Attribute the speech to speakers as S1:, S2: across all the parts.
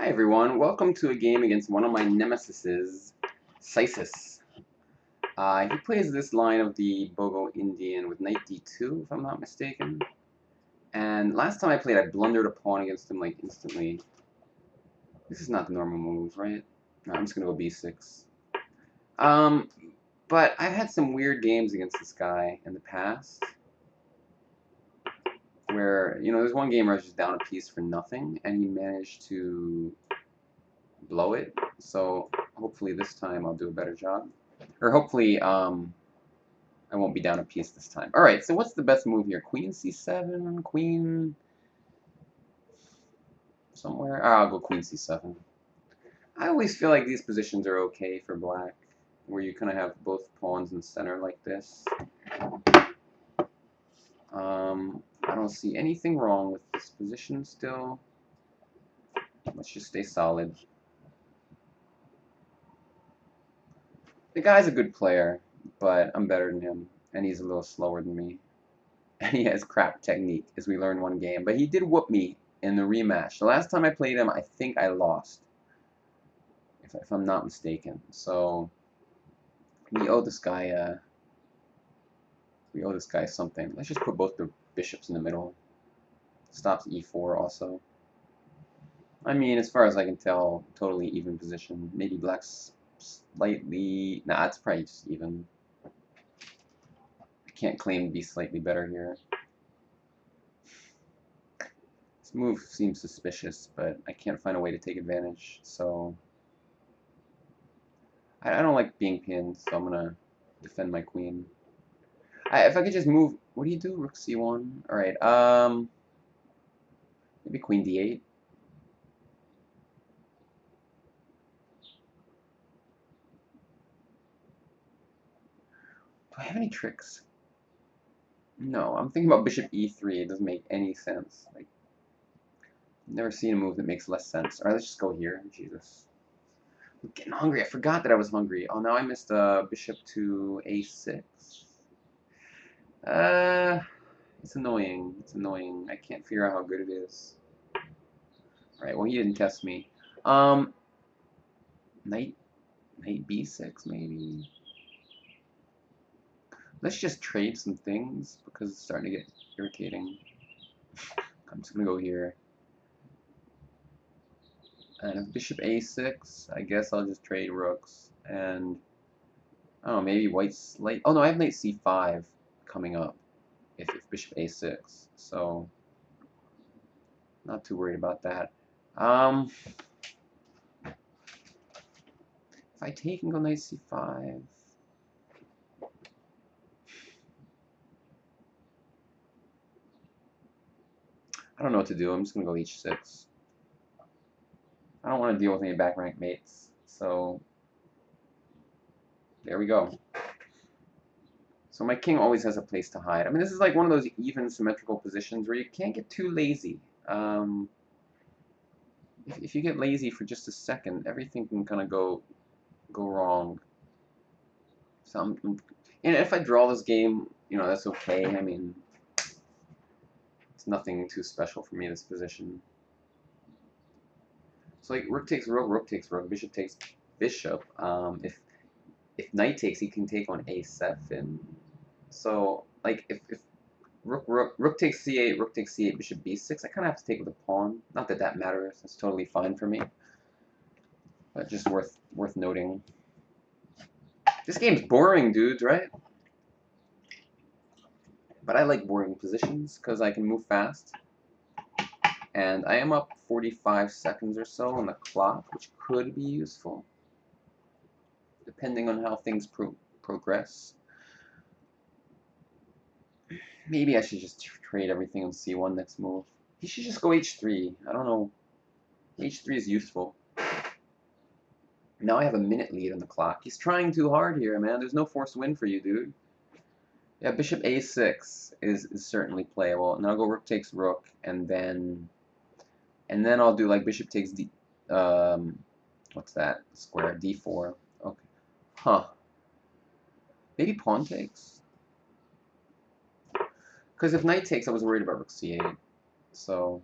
S1: Hi everyone, welcome to a game against one of my nemesises, Sisis. He plays this line of the Bogo Indian with knight d2, if I'm not mistaken. And last time I played, I blundered a pawn against him like instantly. This is not the normal move, right? No, I'm just gonna go b6. Um, but I've had some weird games against this guy in the past, where, there's one game where I was just down a piece for nothing, and he managed to blow it. So hopefully this time I'll do a better job. Or hopefully I won't be down a piece this time. Alright, so what's the best move here? Queen c7, queen somewhere? I'll go queen c7. I always feel like these positions are okay for black, where you kind of have both pawns in the center like this. I don't see anything wrong with this position still. Let's just stay solid. The guy's a good player, but I'm better than him, and he's a little slower than me. And he has crap technique, as we learned one game. But he did whoop me in the rematch. The last time I played him, I think I lost, if I'm not mistaken. So we owe this guy something. Let's just put both the bishops in the middle. Stops e4 also. I mean, as far as I can tell, totally even position. Maybe black's slightly... Nah, it's probably just even. I can't claim to be slightly better here. This move seems suspicious, but I can't find a way to take advantage, so... I don't like being pinned, so I'm gonna defend my queen. If I could just move... What do you do? Rook c1? Alright, maybe queen d8. Do I have any tricks? No, I'm thinking about bishop e3. It doesn't make any sense. Like, I've never seen a move that makes less sense. Alright, let's just go here. Jesus. I'm getting hungry. I forgot that I was hungry. Oh, now I missed bishop to a6. It's annoying. It's annoying. I can't figure out how good it is. Alright, well, he didn't test me. Knight b6, maybe? Let's just trade some things, because it's starting to get irritating. I'm just going to go here. And if bishop a6, I guess I'll just trade rooks. And, oh, maybe white's late. Oh, no, I have knight c5 coming up if bishop a6. So, not too worried about that. If I take and go knight c5... I don't know what to do. I'm just going to go h6. I don't want to deal with any back rank mates. So, there we go. So my king always has a place to hide. I mean, this is like one of those even symmetrical positions where you can't get too lazy. If you get lazy for just a second, everything can kind of go wrong. So and if I draw this game, that's okay. I mean, it's nothing too special for me, this position. So like rook takes rook, rook takes rook, bishop takes bishop. If knight takes, he can take on a7. So like if rook takes c8, rook takes c8, bishop b6, I kind of have to take with a pawn. Not that that matters. It's totally fine for me. But just worth noting. This game's boring, dudes, right? But I like boring positions because I can move fast. And I am up 45 seconds or so on the clock, which could be useful, depending on how things progress. Maybe I should just trade everything on c1 next move. He should just go h3. I don't know. h3 is useful. Now I have a minute lead on the clock. He's trying too hard here, man. There's no forced win for you, dude. Yeah, bishop a6 is certainly playable. And I'll go rook takes rook, and then I'll do like bishop takes d. What's that? Square d4. Okay. Huh. Maybe pawn takes. Because if knight takes, I was worried about rook c8. So,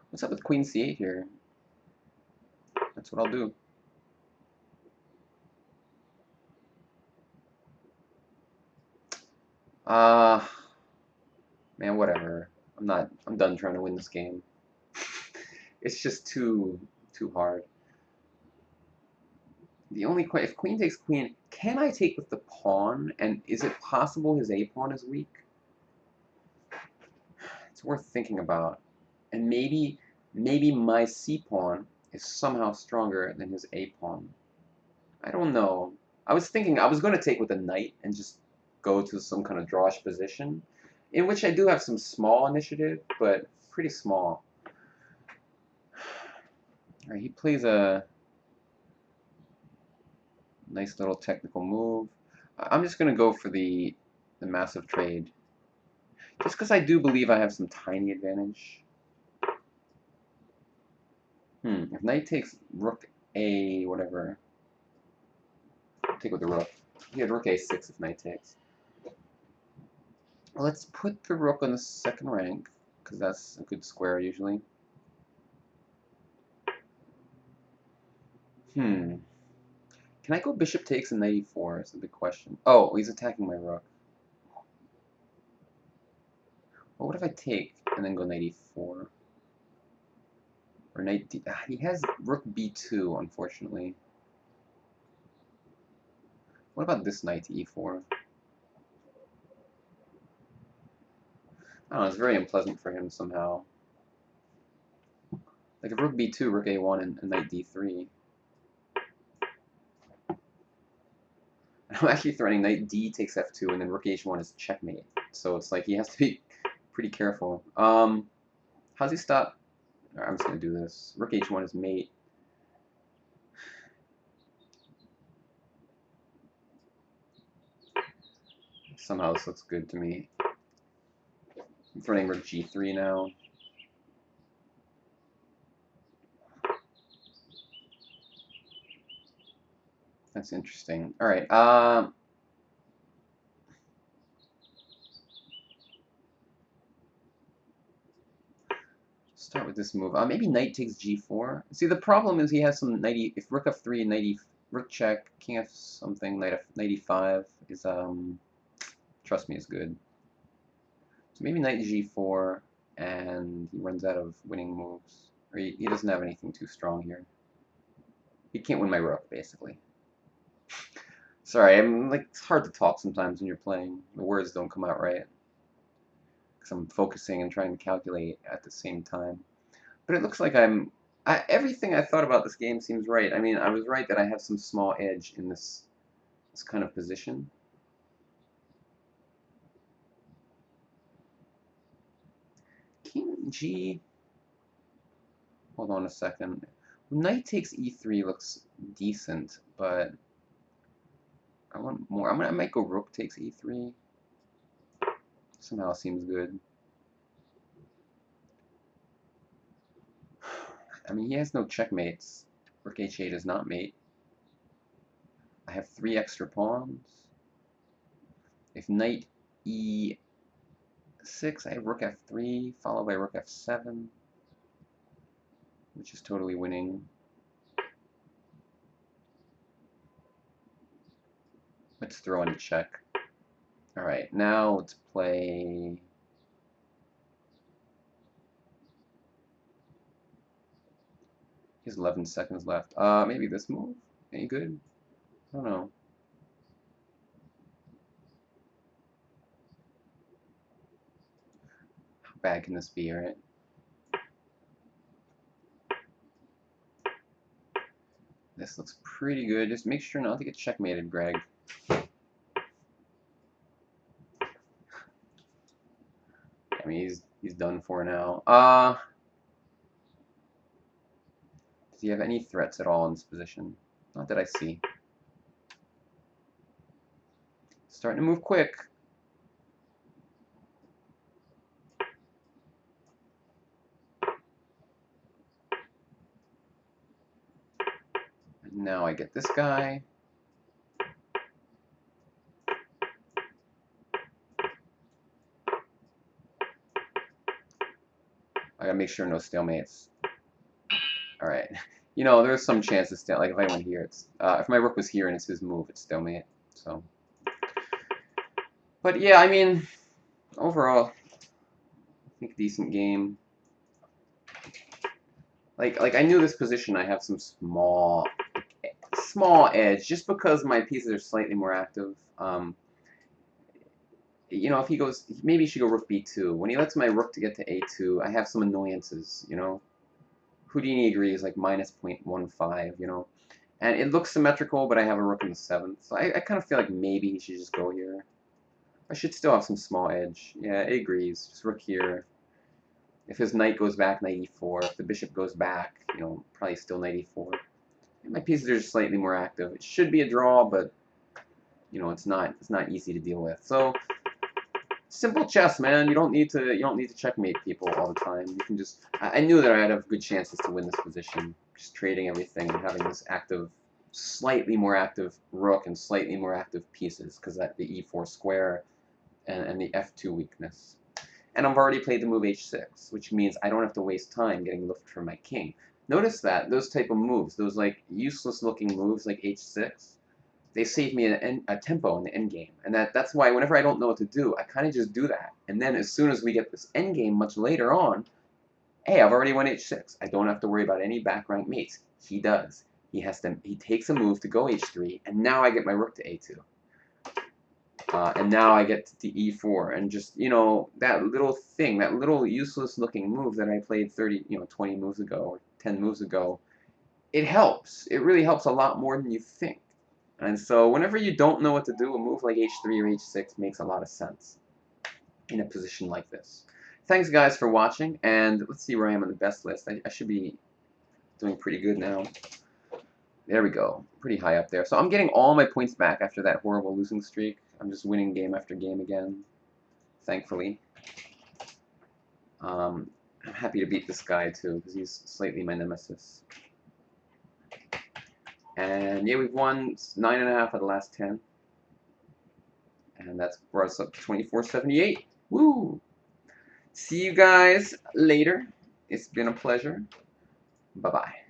S1: what's up with queen c8 here? That's what I'll do. Man, whatever. I'm done trying to win this game. It's just too hard. The only if queen takes queen, can I take with the pawn? And is it possible his a pawn is weak? It's worth thinking about. And maybe my c pawn is somehow stronger than his a pawn. I don't know. I was thinking I was going to take with a knight and just go to some kind of drawish position, in which I do have some small initiative, but pretty small. All right, he plays a nice little technical move. I'm just going to go for the massive trade, just because I do believe I have some tiny advantage. If knight takes rook a whatever, I'll take with the rook. He had rook a6 if knight takes. Well, let's put the rook on the second rank, because that's a good square usually. Can I go bishop takes and knight e4 is the big question. Oh, he's attacking my rook. Well, what if I take and then go knight e4? Or knight d... he has rook b2, unfortunately. What about this knight to e4? I don't know, it's very unpleasant for him somehow. Like if rook b2, rook a1, and knight d3. I'm actually threatening knight d takes f2, and then rook h1 is checkmate. So it's like he has to be pretty careful. How's he stop? I'm just going to do this. Rook h1 is mate. Somehow this looks good to me. I'm threatening rook g3 now. That's interesting. All right. Start with this move. Maybe knight takes g4. See, the problem is he has some knight e. If rook f3, knight e, rook check, king f something, knight e5 is trust me, is good. So maybe knight g4, and he runs out of winning moves, or he doesn't have anything too strong here. He can't win my rook, basically. Sorry, I'm like it's hard to talk sometimes when you're playing. The words don't come out right because I'm focusing and trying to calculate at the same time. But it looks like everything I thought about this game seems right. I mean, I was right that I have some small edge in this kind of position. King G. Hold on a second. Knight takes e3 looks decent, but I want more. I might go rook takes e3. Somehow seems good. I mean, he has no checkmates. Rook h8 is not mate. I have 3 extra pawns. If knight e6, I have rook f3, followed by rook f7, which is totally winning. Let's throw in a check. Alright, now let's play... He has 11 seconds left. Maybe this move? Any good? I don't know. How bad can this be, right? This looks pretty good. Just make sure not to get checkmated, Greg. I mean, he's done for now. Does he have any threats at all in this position? Not that I see. Starting to move quick. And now I get this guy. I gotta make sure no stalemates. Alright. You know, there's some chance it's still, like if I went here, it's if my rook was here and it's his move, it's stalemate. So, but yeah, I mean, overall, I think decent game. Like I knew this position, I have some small edge just because my pieces are slightly more active. You know, if he goes, maybe he should go rook b2. When he lets my rook to get to a2, I have some annoyances, you know. Houdini agrees, like minus 0.15, you know. And it looks symmetrical, but I have a rook in the 7th. So I kind of feel like maybe he should just go here. I should still have some small edge. Yeah, it agrees. Just rook here. If his knight goes back, knight e4. If the bishop goes back, you know, probably still knight e4. And my pieces are just slightly more active. It should be a draw, but, you know, it's not easy to deal with. So, simple chess, man. You don't need to checkmate people all the time. You can just. I knew that I'd have good chances to win this position, just trading everything and having this active, slightly more active rook and slightly more active pieces, because that the e4 square and the f2 weakness. And I've already played the move h6, which means I don't have to waste time getting lift from my king. Notice that those type of moves, those like useless looking moves like h6. They save me a tempo in the endgame. And that's why whenever I don't know what to do, I kind of just do that. And then as soon as we get this endgame much later on, hey, I've already won h6. I don't have to worry about any back rank mates. He does. He takes a move to go h3, and now I get my rook to a2. And now I get to e4, and just, you know, that little thing, that little useless looking move that I played 20 moves ago, or 10 moves ago, it helps. It really helps a lot more than you think. And so whenever you don't know what to do, a move like h3 or h6 makes a lot of sense in a position like this. Thanks, guys, for watching, and let's see where I am on the best list. I should be doing pretty good now. There we go. Pretty high up there. So I'm getting all my points back after that horrible losing streak. I'm just winning game after game again, thankfully. I'm happy to beat this guy, too, because he's slightly my nemesis. And yeah, we've won 9.5 out of the last 10. And that's brought us up to 2478. Woo! See you guys later. It's been a pleasure. Bye-bye.